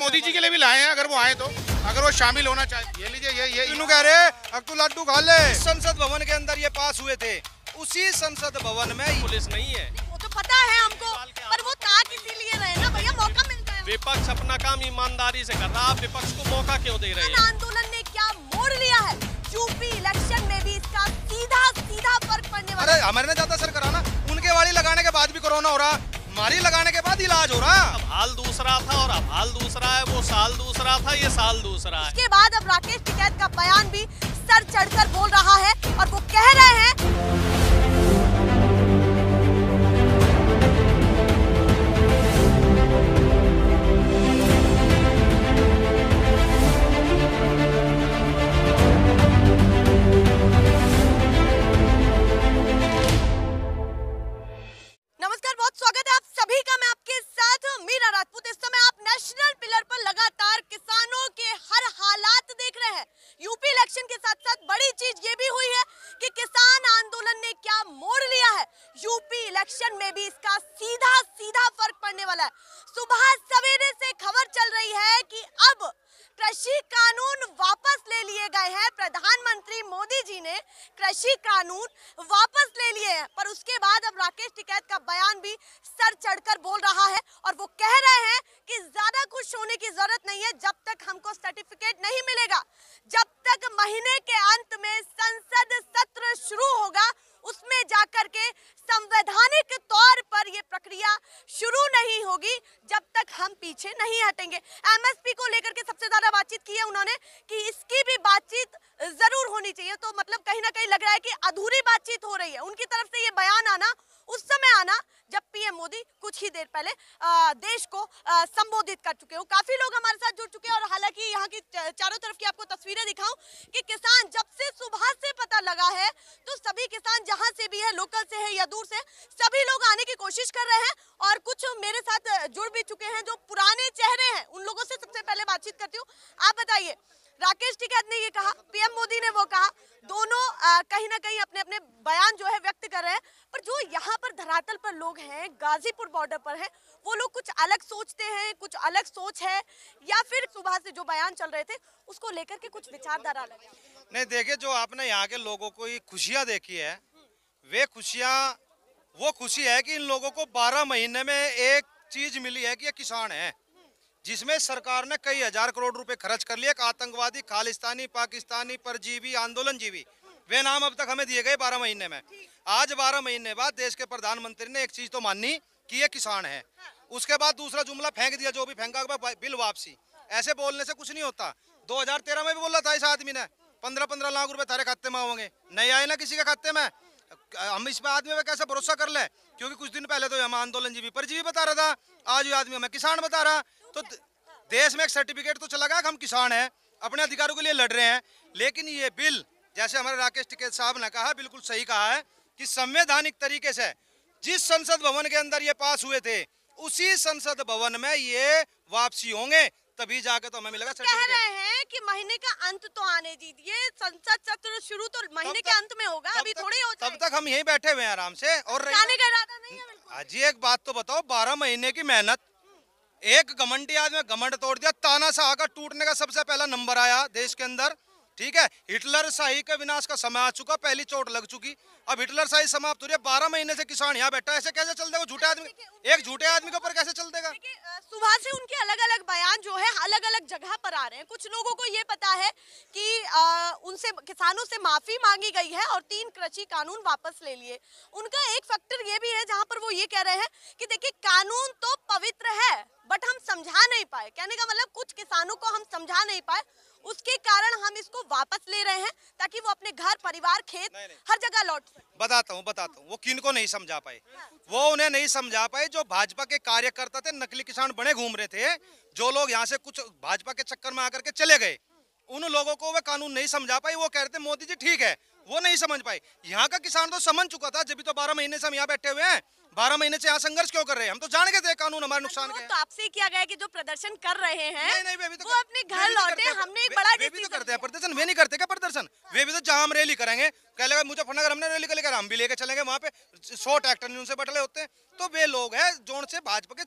मोदी जी के लिए भी लाए हैं, अगर वो आए तो, अगर वो शामिल होना चाहे। ये लीजिए, ये इन्हों कह रहे अब तू लड्डू खा ले। संसद भवन के अंदर ये पास हुए थे, उसी संसद भवन में पुलिस नहीं है। वो तो पता है हमको, पर वो ताक इसीलिए रहे ना भैया, मौका मिलता है। विपक्ष अपना काम ईमानदारी से कर रहा है, आप विपक्ष को मौका क्यों दे रहे हैं? आंदोलन ने क्या मोड़ लिया है, यूपी इलेक्शन में भी इसका सीधा फर्क पड़ने वाला। अरे हमारे ने ज्यादा असर करा ना, उनके वाली लगाने के बाद भी कोरोना हो रहा, हमारी लगाने के बाद इलाज हो रहा। अब हाल दूसरा था और अब हाल दूसरा है, वो साल दूसरा था, ये साल दूसरा है। इसके बाद अब राकेश टिकैत का बयान भी सर चढ़कर बोल रहा है और वो कह रहे हैं में भी इसका सीधा फर्क पड़ने वाला है। सुबह सवेरे से खबर चल रही है कि अब कृषि कानून वापस ले लिए गए हैं। प्रधानमंत्री मोदी जी ने कृषि कानून वापस ले लिए हैं, पर उसके बाद अब राकेश टिकैत का बयान भी सर चढ़कर बोल रहा है और वो कह रहे हैं कि ज्यादा खुश होने की जरूरत नहीं है जब तक हमको सर्टिफिकेट नहीं मिलेगा, जब तक महीने के अंत में संसद सत्र शुरू होगा उसमें जाकर के संवैधानिक तौर पर यह प्रक्रिया शुरू नहीं होगी, जब तक हम पीछे नहीं हटेंगे। एमएसपी को लेकर के सबसे ज्यादा बातचीत की है उन्होंने कि इसकी भी बातचीत जरूर होनी चाहिए, तो मतलब कहीं ना कहीं लग रहा है कि अधूरी बातचीत हो रही है। उनकी तरफ से ये बयान आना उस समय आना जब पीएम मोदी कुछ ही देर पहले देश को संबोधित कर चुके हो। काफी लोग हमारे साथ जुड़ चुके हैं और हालांकि यहाँ की चारों तरफ की आपको तस्वीरें दिखाऊं कि किसान जब से सुबह से पता लगा है तो सभी किसान जहां से भी है, लोकल से है या दूर से, सभी लोग आने की कोशिश कर रहे हैं और कुछ मेरे साथ जुड़ भी चुके हैं जो पुराने चेहरे हैं। उन लोगों से सबसे पहले बातचीत करती हूँ। आप बताइए, राकेश टिकैत ने ये कहा, पीएम मोदी ने वो कहा, दोनों कहीं ना कहीं अपने अपने बयान जो है व्यक्त कर रहे हैं, पर जो यहाँ पर धरातल पर लोग हैं, गाजीपुर बॉर्डर पर है, वो लोग कुछ अलग सोचते हैं, कुछ अलग सोच है, या फिर सुबह से जो बयान चल रहे थे उसको लेकर के कुछ विचारधारा अलग है? नहीं, देखिए, जो आपने यहाँ के लोगों को ये खुशियाँ देखी है, वे खुशियाँ वो खुशी है कि इन लोगों को 12 महीने में एक चीज मिली है कि ये किसान है, जिसमें सरकार ने कई हजार करोड़ रुपए खर्च कर लिए। आतंकवादी, खालिस्तानी, पाकिस्तानी, परजीवी, आंदोलनजीवी, वे नाम अब तक हमें दिए गए 12 महीने में। आज 12 महीने बाद देश के प्रधानमंत्री ने एक चीज तो मानी कि ये किसान है, उसके बाद दूसरा जुमला फेंक दिया, जो भी फेंका, बिल वापसी। ऐसे बोलने से कुछ नहीं होता। 2013 में भी बोला था इस आदमी ने 15-15 लाख रुपए तारे खाते में आओगे, नहीं आए ना किसी के खाते में। हम इस आदमी पे कैसे भरोसा कर ले, क्योंकि कुछ दिन पहले तो हम आंदोलनजीवी, परजीवी बता रहा था, आज ये आदमी हमें किसान बता रहा। तो देश में एक सर्टिफिकेट तो चला गया कि हम किसान हैं, अपने अधिकारों के लिए लड़ रहे हैं। लेकिन ये बिल, जैसे हमारे राकेश टिकैत साहब ने कहा, बिल्कुल सही कहा है कि संवैधानिक तरीके से जिस संसद भवन के अंदर ये पास हुए थे, उसी संसद भवन में ये वापसी होंगे, तभी जाके तो हमें मिलेगा सर्टिफिकेट। कह रहे हैं कि महीने का अंत तो आने दीजिए, संसद सत्र शुरू तो महीने के अंत में होगा, अभी थोड़ी हो जाएगा। तब तक हम यहीं बैठे हुए हैं आराम से। और जाने का इरादा नहीं है बिल्कुल। जी, एक बात तो बताओ, 12 महीने की मेहनत, एक घमंडी आदमी घमंड तोड़ दिया, तानाशाह का टूटने का सबसे पहला नंबर आया देश के अंदर, ठीक है। हिटलर शाही के विनाश का समय आ चुका, पहली चोट लग चुकी, अब हिटलर शाही समाप्त हो रही है। 12 महीने से किसान यहाँ बैठा है, ऐसे कैसे चल देगा? झूठे आदमी, एक झूठे आदमी के ऊपर कैसे चल देगा? सुबह से उनके अलग अलग बयान जो है अलग अलग जगह पर आ रहे हैं। कुछ लोगों को ये पता है कि उनसे, किसानों से माफी मांगी गई है और 3 कृषि कानून वापस ले लिए। उनका एक फैक्टर ये भी है जहां पर वो ये कह रहे हैं कि देखिए, कानून तो पवित्र है बट हम समझा नहीं पाए। कहने का मतलब कुछ किसानों को हम समझा नहीं पाए, उसके कारण हम इसको वापस ले रहे हैं ताकि वो अपने घर, परिवार, खेत हर जगह लौट सके। बताता हूँ वो किनको नहीं समझा पाए। वो उन्हें नहीं समझा पाए जो भाजपा के कार्यकर्ता थे, नकली किसान बने घूम रहे थे, जो लोग यहाँ से कुछ भाजपा के चक्कर में आकर के चले गए, उन लोगों को वे कानून नहीं समझा पाए। वो कह रहे थे मोदी जी ठीक है, वो नहीं समझ पाए। यहाँ का किसान तो समझ चुका था, जब भी तो 12 महीने से हम यहाँ बैठे हुए हैं। 12 महीने से यहाँ संघर्ष क्यों कर रहे हैं? हम तो जान के थे कानून हमारे नुकसान के। तो आपसे किया गया है कि जो प्रदर्शन कर रहे हैं नहीं, वे भी तो वो अपने घर लौटे। हमने एक बड़ा वे भी तो करते हैं प्रदर्शन, वे नहीं करते क्या प्रदर्शन? वे भी तो जहाँ हम रैली करेंगे, कह लगा मुजफ्फरनगर हमने रैली कर, हम भी लेके चलेंगे वहाँ पे 100 ट्रैक्टर उनसे बटले होते हैं। तो वे लोग हैं जोन से भाजपा के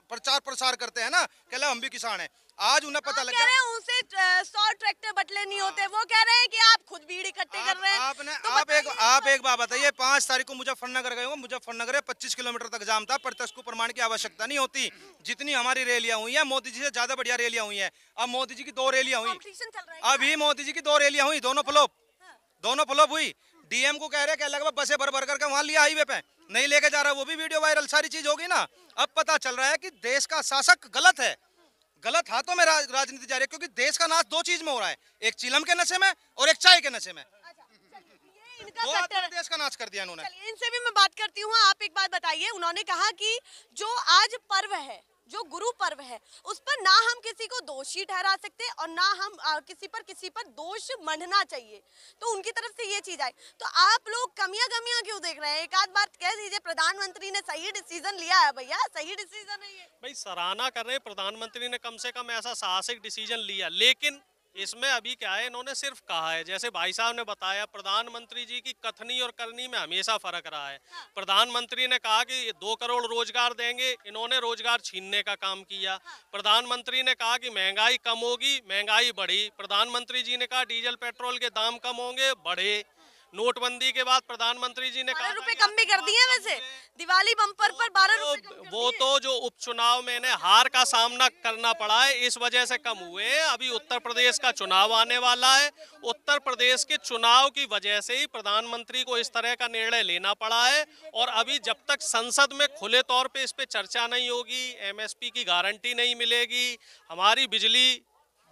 प्रचार प्रसार करते हैं ना, कह लगा हम भी किसान हैं। आज उन्हें पता लग गया उनसे 100 ट्रैक्टर बटले नहीं होते। वो कह रहे हैं कि आप खुद भीड़ इकट्ठे कर रहे हैं। आप एक बात बताइए, 5 तारीख को मुजफ्फरनगर गए हो, मुजफ्फरनगर 25 किलोमीटर तक जाम था। प्रत्यक्ष को प्रमाण की आवश्यकता नहीं होती। जितनी हमारी रैलियां हुई हैं, मोदी जी से ज्यादा बढ़िया रैलियां हुई हैं। अब मोदी जी की 2 रैलियां हुई, अभी मोदी जी की 2 रैलियां हुई, दोनों फ्लॉप हुई। डीएम को कह रहे हैं लगभग बसें भर भर करके वहां लिया हाईवे पे, नहीं लेके जा रहा, वो भी वीडियो वायरल, सारी चीज होगी ना। अब पता चल रहा है कि देश का शासक गलत है, गलत हाथों में राजनीति जा रही है। क्योंकि देश का नाश 2 चीज में हो रहा है, एक चिलम के नशे में और एक चाय के नशे में। देश का नाश कर दिया इन्होंने। इनसे भी मैं बात करती हूँ। आप एक बात बताइए, उन्होंने कहा कि जो आज पर्व है, जो गुरु पर्व है, उस पर ना हम किसी को दोषी ठहरा सकते और ना हम किसी पर दोष मंडना चाहिए। तो उनकी तरफ से ये चीज आई, तो आप लोग कमियां क्यों देख रहे हैं? एक आध बात कह दीजिए, प्रधानमंत्री ने सही डिसीजन लिया है भैया, सही डिसीजन है ये। भाई सराहना कर रहे हैं, प्रधानमंत्री ने कम से कम ऐसा साहसिक डिसीजन लिया। लेकिन इसमें अभी क्या है, इन्होंने सिर्फ कहा है, जैसे भाई साहब ने बताया, प्रधानमंत्री जी की कथनी और करनी में हमेशा फर्क रहा है। प्रधानमंत्री ने कहा कि 2 करोड़ रोजगार देंगे, इन्होंने रोजगार छीनने का काम किया। प्रधानमंत्री ने कहा कि महंगाई कम होगी, महंगाई बढ़ी। प्रधानमंत्री जी ने कहा डीजल पेट्रोल के दाम कम होंगे, बढ़े। नोटबंदी के बाद प्रधानमंत्री जी ने 12 रुपए कम भी कर दिए। वैसे दिवाली बम्पर पर 12 रुपए कम कर दिए। वो तो जो उपचुनाव में इन्हें हार का सामना करना पड़ा है, इस वजह से कम हुए हैं। अभी उत्तर प्रदेश का चुनाव आने वाला है, उत्तर प्रदेश के चुनाव की वजह से ही प्रधानमंत्री को इस तरह का निर्णय लेना पड़ा है। और अभी जब तक संसद में खुले तौर पे इस पे चर्चा नहीं होगी, एमएसपी की गारंटी नहीं मिलेगी, हमारी बिजली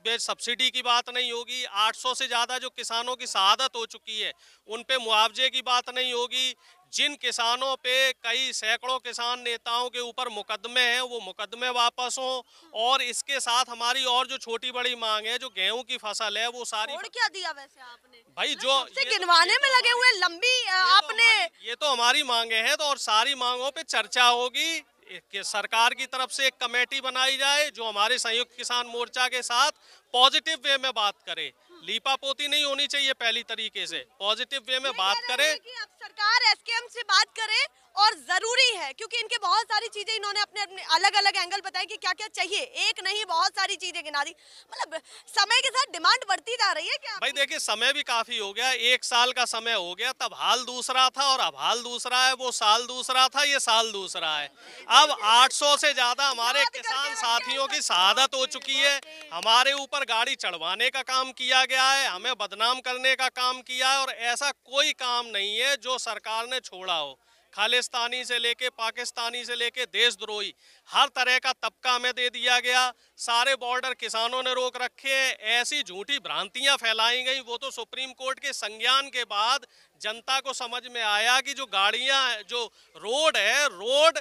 सब्सिडी की बात नहीं होगी, 800 से ज़्यादा जो किसानों की शहादत हो चुकी है उन पे मुआवजे की बात नहीं होगी, जिन किसानों पे कई सैकड़ों किसान नेताओं के ऊपर मुकदमे हैं वो मुकदमे वापस हों, और इसके साथ हमारी और जो छोटी बड़ी मांग है, जो गेहूं की फसल है वो सारी। और क्या दिया वैसे आपने भाई? जो गिनवाने में लगे हुए लंबी आपने, ये तो हमारी मांगे हैं, तो और सारी मांगों पे चर्चा होगी कि सरकार की तरफ से एक कमेटी बनाई जाए जो हमारे संयुक्त किसान मोर्चा के साथ पॉजिटिव वे में बात करे। लीपापोती नहीं होनी चाहिए, पहली तरीके से पॉजिटिव वे में बात करे। अब सरकार एसकेएम से बात करे और जरूरी है, क्योंकि इनके बहुत सारी चीजें इन्होंने अपने अपने अलग अलग एंगल बताए कि क्या क्या चाहिए, एक नहीं बहुत सारी चीजें गिना दी। मतलब समय के साथ डिमांड बढ़ती जा रही है क्या? भाई देखिए, समय भी काफी हो गया, 1 साल का समय हो गया, तब हाल दूसरा था और अब हाल दूसरा है, वो साल दूसरा था, ये साल दूसरा है। अब 800 से ज्यादा हमारे किसान साथियों की शहादत हो चुकी है, हमारे ऊपर गाड़ी चढ़वाने का काम किया गया है, हमें बदनाम करने का काम किया है, और ऐसा कोई काम नहीं है जो सरकार ने छोड़ा हो। खालिस्तानी से लेके पाकिस्तानी से लेके देशद्रोही हर तरह का तबका हमें दे दिया गया। सारे बॉर्डर किसानों ने रोक रखे हैं, ऐसी झूठी भ्रांतियां फैलाई गई। वो तो सुप्रीम कोर्ट के संज्ञान के बाद जनता को समझ में आया कि जो गाड़ियां, जो रोड है, रोड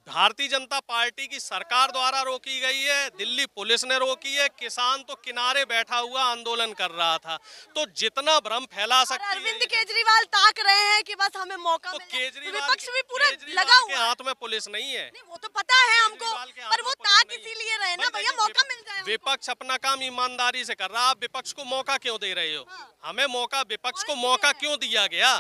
भारतीय जनता पार्टी की सरकार द्वारा रोकी गई है, दिल्ली पुलिस ने रोकी है, किसान तो किनारे बैठा हुआ आंदोलन कर रहा था। तो जितना भ्रम फैला सकते हैं, अरविंद केजरीवाल ताक रहे हैं कि बस हमें मौका तो मिल जाए। केजरीवाल विपक्ष भी पूरा लगा हुआ के हाथ में पुलिस नहीं है। नहीं, वो तो पता है हमको, पर वो ताक पुलिस नहीं इसीलिए रहे ना भाई, भैया, मौका मिल जाए। विपक्ष अपना काम ईमानदारी से कर रहा है, आप विपक्ष को मौका क्यों दे रहे हो? हमें मौका, विपक्ष को मौका क्यों दिया गया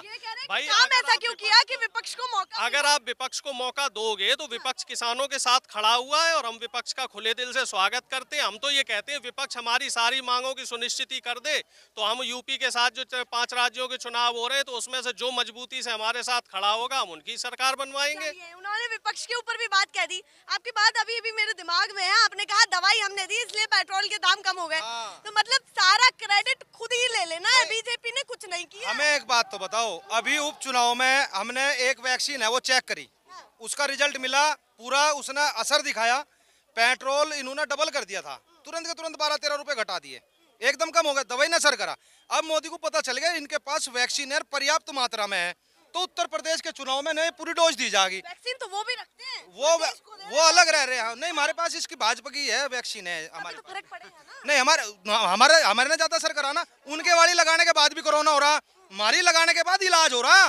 भाई? काम ऐसा क्यों किया कि विपक्ष को मौका? अगर आप विपक्ष को मौका दोगे तो विपक्ष किसानों के साथ खड़ा हुआ है और हम विपक्ष का खुले दिल से स्वागत करते हैं। हम तो ये कहते हैं विपक्ष हमारी सारी मांगों की सुनिश्चिति कर दे, तो हम यूपी के साथ जो 5 राज्यों के चुनाव हो रहे हैं तो उसमें से जो मजबूती से हमारे साथ खड़ा होगा हम उनकी सरकार बनवाएंगे। उन्होंने विपक्ष के ऊपर भी बात कह दी। आपकी बात अभी भी मेरे दिमाग में है, आपने कहा दवाई हमने दी इसलिए पेट्रोल के दाम कम हो गए, तो मतलब सारा क्रेडिट खुद ही ले लेना है, बीजेपी ने कुछ नहीं किया। हमें एक बात तो बताओ, अभी उपचुनाव में हमने एक वैक्सीन है वो चेक करी, उसका रिजल्ट मिला, पूरा उसने असर दिखाया। पेट्रोल इन्होंने डबल कर दिया था, तुरंत के तुरंत 12-13 रुपए घटा दिए, एकदम कम हो गया, दवाई ने असर करा। अब मोदी को पता चल गया इनके पास वैक्सीन है पर्याप्त मात्रा में है, तो उत्तर प्रदेश के चुनाव में नए पूरी डोज दी जाएगी। वैक्सीन तो वो भी रखते हैं, वो अलग रह रहे हैं। नहीं, हमारे पास इसकी भाजपा की है वैक्सीन है हमारे तो फर्क पड़ेगा ना। नहीं, हमारे ने ज्यादा असर करा ना, उनके वाली लगाने के बाद भी कोरोना हो रहा, मारी लगाने के बाद इलाज हो रहा।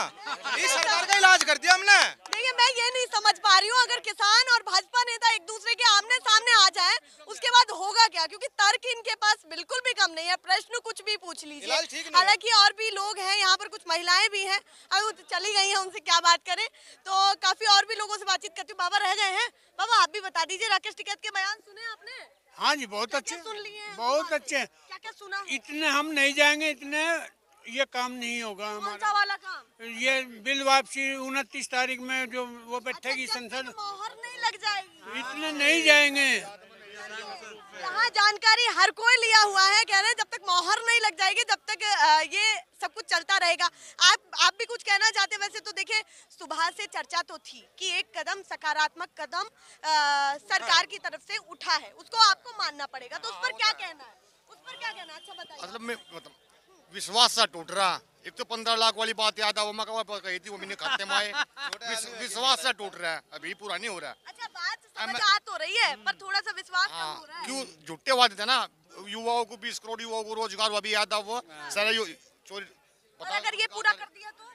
इस सरकार का इलाज कर दिया हमने। देखिए मैं ये नहीं समझ पा रही हूँ, अगर किसान और भाजपा नेता एक दूसरे के आमने सामने आ जाए उसके बाद होगा क्या, क्योंकि तर्क इनके पास बिल्कुल भी कम नहीं है, प्रश्न कुछ भी पूछ इलाज ठीक लीजिए। नहीं है। हालांकि और भी लोग हैं यहाँ पर, कुछ महिलाएं भी हैं, अभी वो तो चली गई हैं, उनसे क्या बात करें, तो काफी और भी लोगों से बातचीत करती हूँ। बाबा रह गए हैं, बाबा आप भी बता दीजिए, राकेश टिकैत के बयान सुने आपने? हाँ जी, बहुत अच्छे, क्या सुन लिए हैं? बहुत अच्छे। क्या क्या सुना? इतने हम नहीं जाएंगे, इतने ये काम नहीं होगा कौन सा हमारा। वाला काम? ये बिल वापसी 29 तारीख में जो वो अच्छा, बैठेगी जब संसद, तक मोहर नहीं लग जाएगी इतने नहीं जाएंगे। यहाँ जानकारी हर कोई लिया हुआ है, कह रहे हैं जब तक मोहर नहीं लग जाएगी तब तक ये सब कुछ चलता रहेगा। आप भी कुछ कहना चाहते हैं? वैसे तो देखिए सुबह से चर्चा तो थी कि एक कदम सकारात्मक कदम सरकार की तरफ से उठा है, उसको आपको मानना पड़ेगा, तो उस पर क्या कहना है? उस पर क्या कहना है? अच्छा बताइए। मतलब विश्वास सा टूट रहा। एक तो 15 लाख वाली बात याद आ, वो मैं कही थी, वो मैंने खाते में आए। विश्वास सा टूट रहा है, अभी पूरा नहीं हो रहा है। अच्छा बात समझ आ तो रही है, पर थोड़ा सा विश्वास कम हो रहा है। क्यों झूठे वादे थे ना, युवाओं को 20 करोड़ युवाओं को रोजगार, वो अभी याद आ, वो सारा चोरी। और अगर ये पूरा कर दिया तो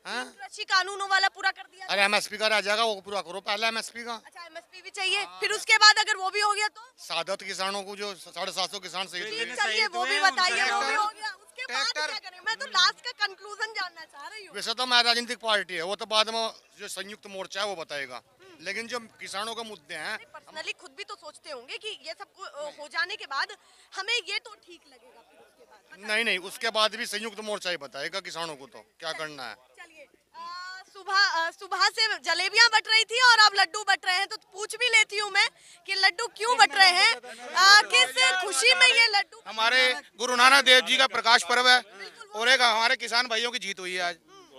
हाँ? कृषि कानूनों वाला पूरा कर दिया? अरे MSP का रह जाएगा, वो पूरा करो पहले MSP का। अच्छा MSP भी चाहिए, फिर उसके बाद अगर वो भी हो गया तो? सादत किसानों को जो 750 किसान सही जी, चलिए वो भी बताइए, वो भी हो गया, उसके बाद क्या करें? मैं तो लास्ट का कंक्लूजन जानना चाह रही हूँ। वैसे तो मैं राजनीतिक पार्टी है, वो तो बाद में जो संयुक्त मोर्चा है वो बताएगा, लेकिन जो किसानों के मुद्दे हैं, पर्सनली खुद भी तो सोचते होंगे कि ये सब हो जाने के बाद हमें ये तो ठीक लगेगा, फिर उसके बाद नहीं उसके बाद भी संयुक्त मोर्चा ही बताएगा किसानों को तो क्या करना है। चलिए सुबह से जलेबियां बट रही थी और अब लड्डू बट रहे हैं, तो पूछ भी लेती हूँ मैं कि लड्डू क्यों बट रहे हैं, किस खुशी में ये लड्डू? हमारे गुरु नानक देव जी का प्रकाश पर्व है और एक हमारे किसान भाइयों की जीत हुई है आज,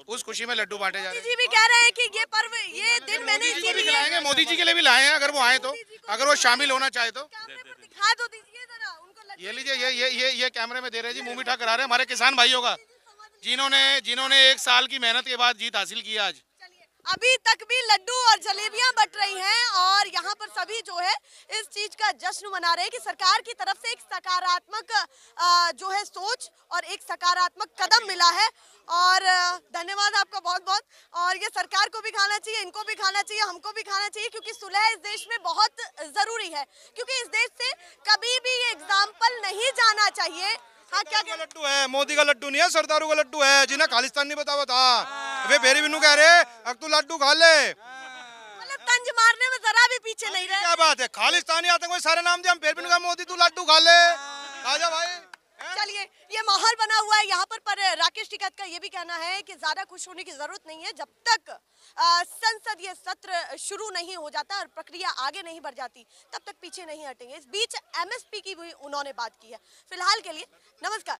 उस खुशी में लड्डू बांटे जा रहे हैं। जी भी कह रहे हैं कि ये पर्व, ये दिन मैंने इसीलिए खिलाएंगे, मोदी जी के लिए भी लाए हैं, अगर वो आए तो, अगर वो शामिल होना चाहे तो। कैमरे पर दिखा तो दीजिए जरा उनको लड्डू। ये लीजिए, ये कैमरे में दे रहे हैं जी, मुंह मीठा करा रहे हैं हमारे किसान भाइयों का, जिन्होंने 1 साल की मेहनत के बाद जीत हासिल की आज। अभी तक भी लड्डू और जलेबियां बट रही हैं और यहाँ पर सभी जो है इस चीज का जश्न मना रहे हैं कि सरकार की तरफ से एक सकारात्मक जो है सोच और एक सकारात्मक कदम मिला है। और धन्यवाद आपका बहुत बहुत। और ये सरकार को भी खाना चाहिए, इनको भी खाना चाहिए, हमको भी खाना चाहिए, क्योंकि सुलह इस देश में बहुत जरूरी है, क्योंकि इस देश से कभी भी ये एग्जाम्पल नहीं जाना चाहिए। हाँ क्या लड्डू है, मोदी का लड्डू नहीं है, सरदारों का लड्डू है, जिन्हें खालिस्तान नहीं बतावा था, वे बेरी बिन्नू कह रहे अब तू लड्डू खा ले, मतलब तंज मारने में जरा भी पीछे नहीं रहे। क्या बात है, खालिस्तानी आतंकवादी सारे नाम दिए, हम बेरी बिन्नू का मोदी तू लड्डू खा ले, आजा भाई। चलिए ये माहौल बना हुआ है यहाँ पर राकेश टिकैत का ये भी कहना है कि ज्यादा खुश होने की जरूरत नहीं है, जब तक संसदीय सत्र शुरू नहीं हो जाता और प्रक्रिया आगे नहीं बढ़ जाती तब तक पीछे नहीं हटेंगे। इस बीच MSP की भी उन्होंने बात की है। फिलहाल के लिए नमस्कार।